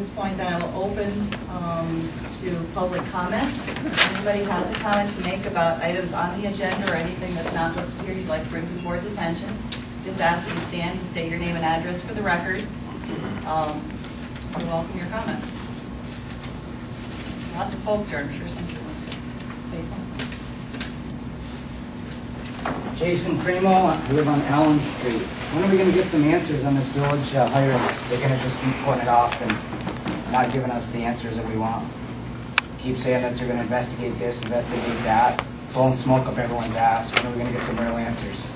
this point, then I will open to public comment. If anybody has a comment to make about items on the agenda or anything that's not listed here you'd like to bring to the board's attention, just ask that you stand and state your name and address for the record. We welcome your comments. Lots of folks here. I'm sure somebody wants to say something. Jason Primo, I live on Allen Street. When are we going to get some answers on this village hiring? They're going to just keep putting it off and not giving us the answers that we want. Keep saying that they're going to investigate this, investigate that, blowing smoke up everyone's ass. When are we going to get some real answers?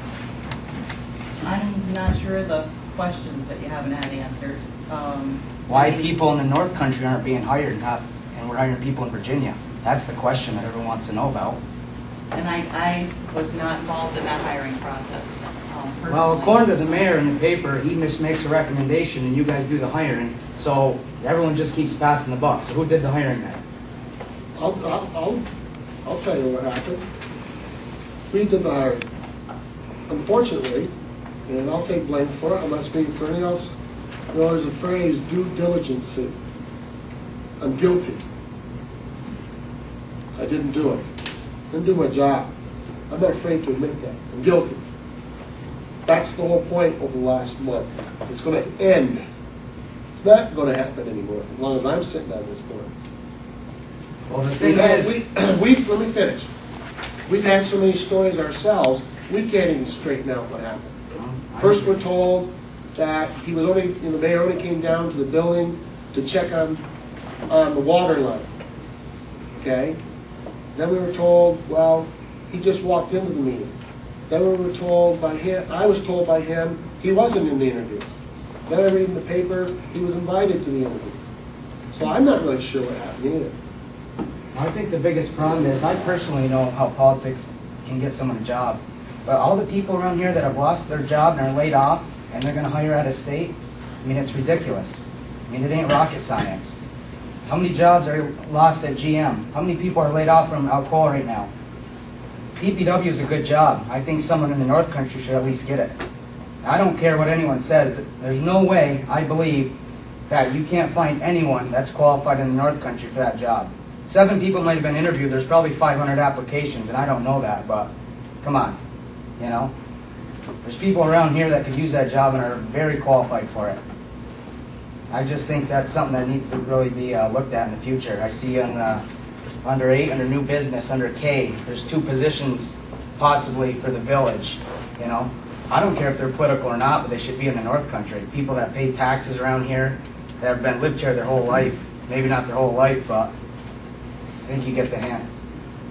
I'm not sure the questions that you haven't had answered. Why people in the North Country aren't being hired, and we're hiring people in Virginia? That's the question that everyone wants to know about. And I was not involved in that hiring process. Well, according to the mayor in the paper, he just makes a recommendation and you guys do the hiring. So everyone just keeps passing the buck. So who did the hiring then? I'll tell you what happened. We did the hiring. Unfortunately, and I'll take blame for it, I'm not speaking for anyone else. You know, there's a phrase, due diligence. I'm guilty. I didn't do it. Didn't do my job. I'm not afraid to admit that. I'm guilty. That's the whole point over the last month. It's going to end. It's not going to happen anymore as long as I'm sitting on this board. Well, the thing is, let me finish. We've had so many stories ourselves, we can't even straighten out what happened. First, we're told that he was only, the mayor only came down to the building to check on the water line. Okay. Then we were told, well, he just walked into the meeting. Then we were told by him, I was told by him, he wasn't in the interviews. Then I read in the paper, he was invited to the interviews. So I'm not really sure what happened either. I think the biggest problem is, I personally know how politics can get someone a job. But all the people around here that have lost their job and are laid off, and they're going to hire out of state, I mean, it's ridiculous. I mean, it ain't rocket science. How many jobs are lost at GM? How many people are laid off from Alcoa right now? DPW is a good job. I think someone in the North Country should at least get it. I don't care what anyone says. There's no way, I believe, that you can't find anyone that's qualified in the North Country for that job. 7 people might have been interviewed. There's probably 500 applications, and I don't know that, but come on, you know? There's people around here that could use that job and are very qualified for it. I just think that's something that needs to really be looked at in the future. I see on the under 8, under new business, under K, there's 2 positions possibly for the village, you know? I don't care if they're political or not, but they should be in the North Country. People that pay taxes around here, that have lived here their whole life, maybe not their whole life, but I think you get the hint.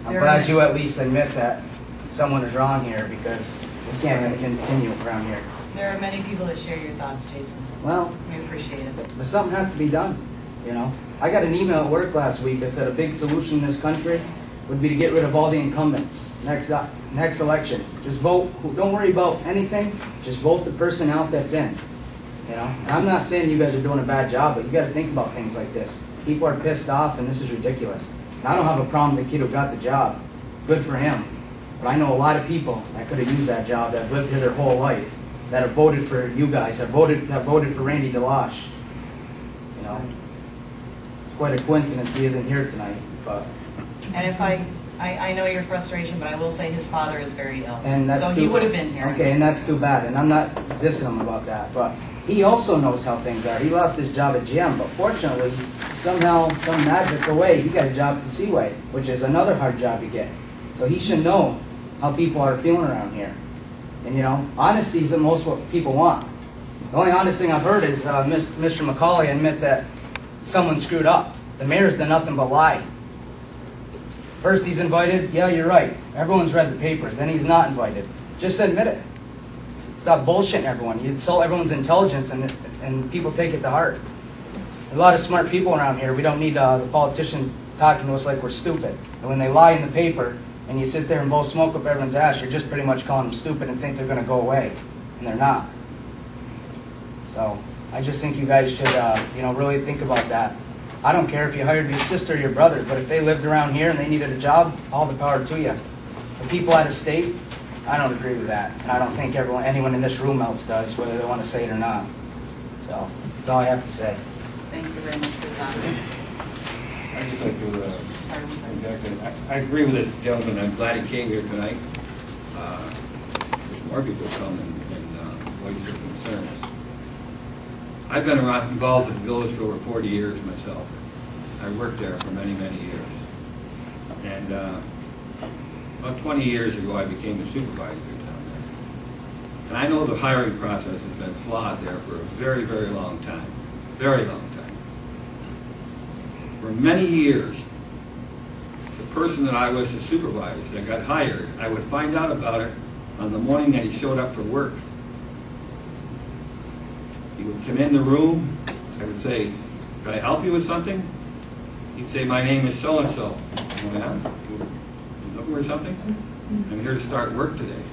I'm glad you at least admit that someone is wrong here, because this can't continue around here. There are many people that share your thoughts, Jason. Well, we appreciate it. But something has to be done, you know. I got an email at work last week that said a big solution in this country would be to get rid of all the incumbents next election. Just vote. Don't worry about anything. Just vote the person out that's in. You know. And I'm not saying you guys are doing a bad job, but you got to think about things like this. People are pissed off, and this is ridiculous. And I don't have a problem with the kid who got the job. Good for him. But I know a lot of people that could have used that job, that have lived here their whole life, that have voted for you guys, that voted for Randy Delosh. You know, it's quite a coincidence he isn't here tonight. But and if I know your frustration, but I will say his father is very ill, and that's so he would have been here. Okay, and that's too bad. And I'm not dissing him about that, but he also knows how things are. He lost his job at GM, but fortunately, somehow, some magical way, he got a job at the Seaway, which is another hard job to get. So he should know how people are feeling around here. And you know, honesty is the most what people want. The only honest thing I've heard is Mr. McCauley admit that someone screwed up. The mayor's done nothing but lie. First he's invited, yeah, you're right. Everyone's read the papers. Then he's not invited. Just admit it. Stop bullshitting everyone. You insult everyone's intelligence, and people take it to heart. A lot of smart people around here. We don't need the politicians talking to us like we're stupid. And when they lie in the paper, and you sit there and blow smoke up everyone's ass, you're just pretty much calling them stupid and think they're going to go away. And they're not. So I just think you guys should you know, really think about that. I don't care if you hired your sister or your brother, but if they lived around here and they needed a job, all the power to you. The people out of state, I don't agree with that. And I don't think anyone in this room else does, whether they want to say it or not. So that's all I have to say. Thank you very much for your comment. I'd just like to interject. I agree with this gentleman. I'm glad he came here tonight. There's more people come and voice their concerns. I've been involved in the village for over 40 years myself. I worked there for many, many years. And about 20 years ago, I became a supervisor down there. And I know the hiring process has been flawed there for a very, very long time. Very long time. For many years, the person that I was to supervise that got hired, I would find out about it on the morning that he showed up for work. He would come in the room, I would say, "Can I help you with something?" He'd say, "My name is so-and-so." "Oh, yeah? You looking for something?" "I'm here to start work today."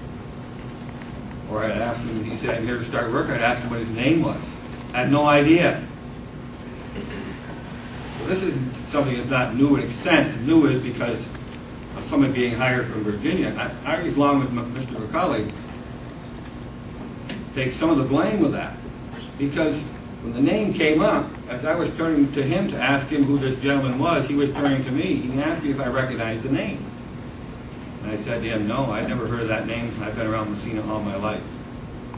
Or I'd ask him, he said, "I'm here to start work," I'd ask him what his name was. I had no idea. Well, this isn't something that's not new in a sense. New is because of someone being hired from Virginia. I along with Mr. McCauley, take some of the blame with that. Because when the name came up, as I was turning to him to ask him who this gentleman was, he was turning to me. He asked me if I recognized the name. And I said to him, "No, I've never heard of that name. I've been around Massena all my life.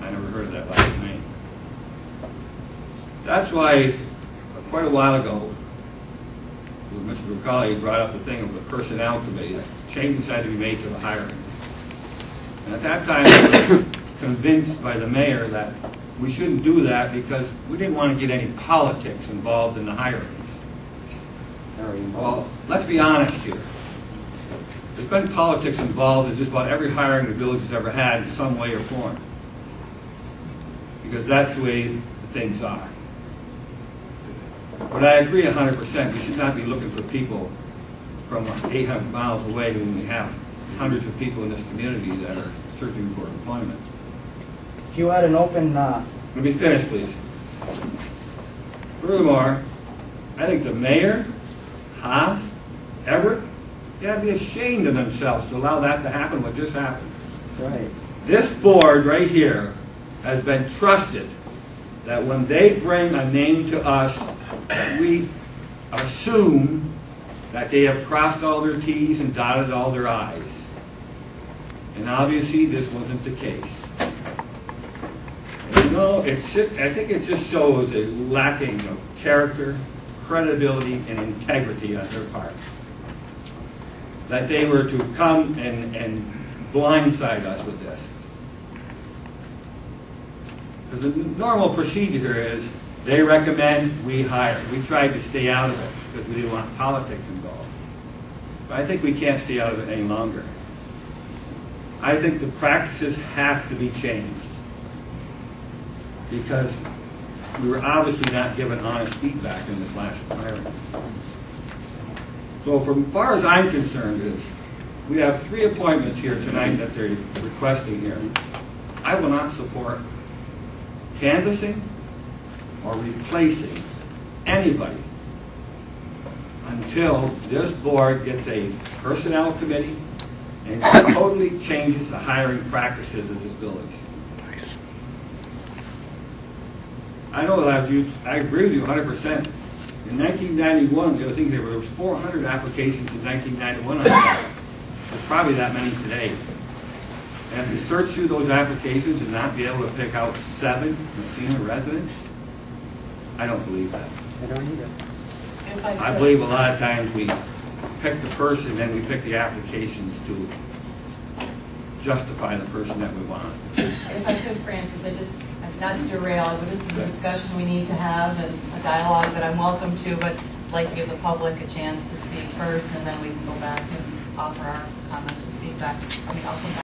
I never heard of that last name." That's why, quite a while ago, Mr. McCauley brought up the thing of the personnel committee, that changes had to be made to the hiring. And at that time, I was convinced by the mayor that we shouldn't do that because we didn't want to get any politics involved in the hirings. Well, let's be honest here. There's been politics involved in just about every hiring the village has ever had in some way or form. Because that's the way the things are. But I agree 100%. We should not be looking for people from 800 miles away when we have hundreds of people in this community that are searching for employment. If you had an open, Let me finish, please. Furthermore, I think the mayor, Haas, Everett, they have to be ashamed of themselves to allow that to happen, what just happened. right. This board right here has been trusted that when they bring a name to us, we assume that they have crossed all their T's and dotted all their I's. And obviously this wasn't the case. And you know, I think it just shows a lacking of character, credibility, and integrity on their part. That they were to come and blindside us with this. Because the normal procedure here is they recommend, we hire. We tried to stay out of it because we didn't want politics involved. But I think we can't stay out of it any longer. I think the practices have to be changed because we were obviously not given honest feedback in this last hiring. So from far as I'm concerned is, we have 3 appointments here tonight that they're requesting here. I will not support canvassing or replacing anybody until this board gets a personnel committee and totally changes the hiring practices of this village. I know that I agree with you 100%. In 1991, the other thing, there was 400 applications in 1991 on that. There's probably that many today. And if you search through those applications and not be able to pick out 7 Massena residents, I don't believe that. I don't either. I believe a lot of times we pick the person and we pick the applications to justify the person that we want. If I could, Francis, not to derail, but this is a discussion we need to have and a dialogue that I'm welcome to, but I'd like to give the public a chance to speak first, and then we can go back and offer our comments and feedback. I'll come back.